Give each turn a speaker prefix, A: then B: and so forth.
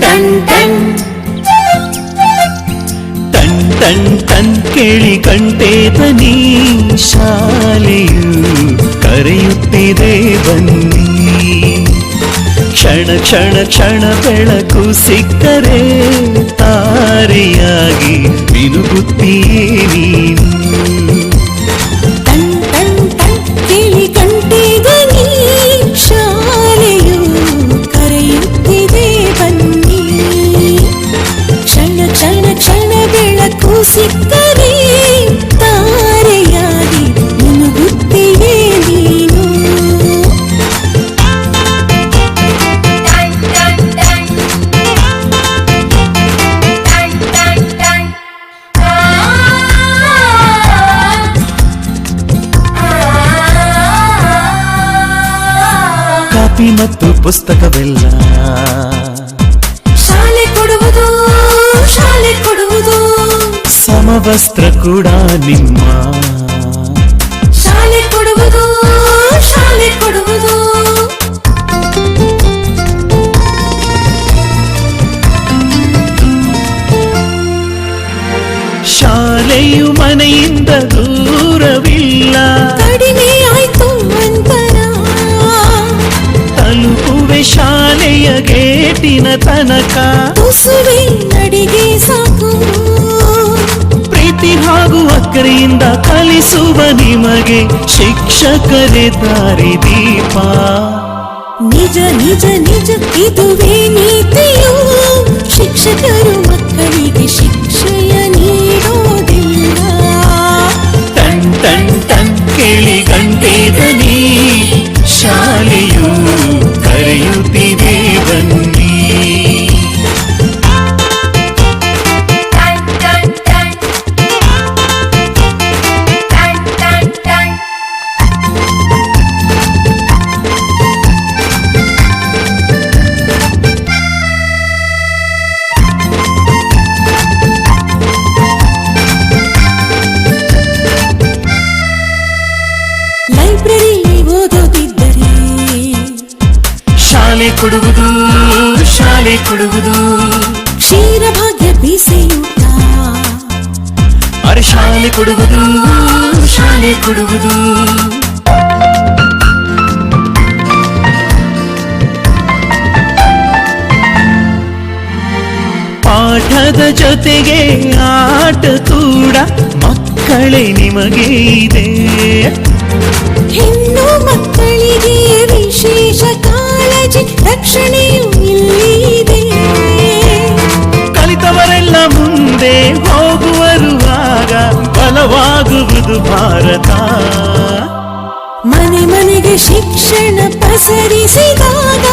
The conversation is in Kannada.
A: ton ton ton ton ton ಕೇಳಿ ಗಂಟೆ ಧ್ವನಿ ಶಾಲೆಯು ಕರೆಯುತ್ತಿದೆ ಬನ್ನಿ ಕ್ಷಣ ಕ್ಷಣ ಕ್ಷಣ ಬೆಳಕು ಸಿಕ್ಕರೆ ತಾರೆಯಾಗಿ ಮಿನುಗುತ್ತೀಯೇ ನೀನು
B: ಟನ್ ಟನ್ ಟನ್ ಕೇಳಿ ಗಂಟೆ ಧ್ವನಿ ಶಾಲೆಯು ಕರೆಯುತ್ತಿದೆ ಬನ್ನಿ ಕ್ಷಣ ಕ್ಷಣ ಕ್ಷಣ ಬೆಳಕು ಸಿಕ್ಕರೆ ತಾರೆಯಾಗಿ ಮಿನುಗುತ್ತೀಯೇ ನೀನು
A: ಕಾಪಿ ಮತ್ತು ಪುಸ್ತಕವೆಲ್ಲ
B: ಶಾಲೆ ಕೊಡುವುದು ಶಾಲೆ ಕೊಡುವುದು
A: ಸಮವಸ್ತ್ರ ಕೂಡ ನಿಮ್ಮ
B: ಶಾಲೆ ಕೊಡುವುದು ಶಾಲೆ ಕೊಡುವುದು
A: ಶಾಲೆಯು ಮನೆಯಿಂದ ದೂರವಿಲ್ಲ
B: ಕಡಿಮೆ ಆಯ್ತು ಅಂತರ
A: ತಲುಪುವೆ ಶಾಲೆಯ ಗೇಟಿನ ತನಕ
B: ತುಸುವೆ ನಡಿಗೆ ಸಾಕು
A: ಪ್ರೀತಿ ಹಾಗೂ ಅಕ್ಕರೆಯಿಂದ ಕಲಿಸುವ ನಿಮಗೆ ಶಿಕ್ಷಕರೇ ದಾರಿ ದೀಪ
B: ನಿಜ ನಿಜ ನಿಜ ಇದುವೇ ನೀತಿಯು ಶಿಕ್ಷಕರು ಮಕ್ಕಳಿಗೆ ಶಿಕ್ಷೆಯ ನೀಡೋದಿಲ್ಲ
A: ಟನ್ ಟನ್ ಟನ್ ಕೇಳಿ ಗಂಟೆ ಧ್ವನಿ ಶಾಲೆಯು ಕರೆಯುತ್ತಿದೆ ಬನ್ನಿ
B: ಲೈಬ್ರರಿಯಲ್ಲಿ ಓದೋದಿದ್ದರೆ
A: ಶಾಲೆ ಕೊಡುವುದು ಶಾಲೆ ಕೊಡುವುದು
B: ಕ್ಷೀರಭಾಗ್ಯ ಬಿಸಿಯೂಟ
A: ಅರೆ ಶಾಲೆ ಕೊಡುವುದು ಶಾಲೆ ಕೊಡುವುದು ಪಾಠದ ಜೊತೆಗೆ ಆಟ ಕೂಡ ಮಕ್ಕಳೇ ನಿಮಗೆ ಇದೆ
B: ಹೆಣ್ಣು ಮಕ್ಕಳಿಗೆ ವಿಶೇಷ ಕಾಳಜಿ ರಕ್ಷಣೆಯೂ ಇಲ್ಲಿದೆ
A: ಕಲಿತವರೆಲ್ಲ ಮುಂದೆ ಹೋಗುವರು ಆಗ ಬಲವಾಗುವುದು ಭಾರತ
B: ಮನೆ ಮನೆಗೆ ಶಿಕ್ಷಣ ಪಸರಿಸಿದಾಗ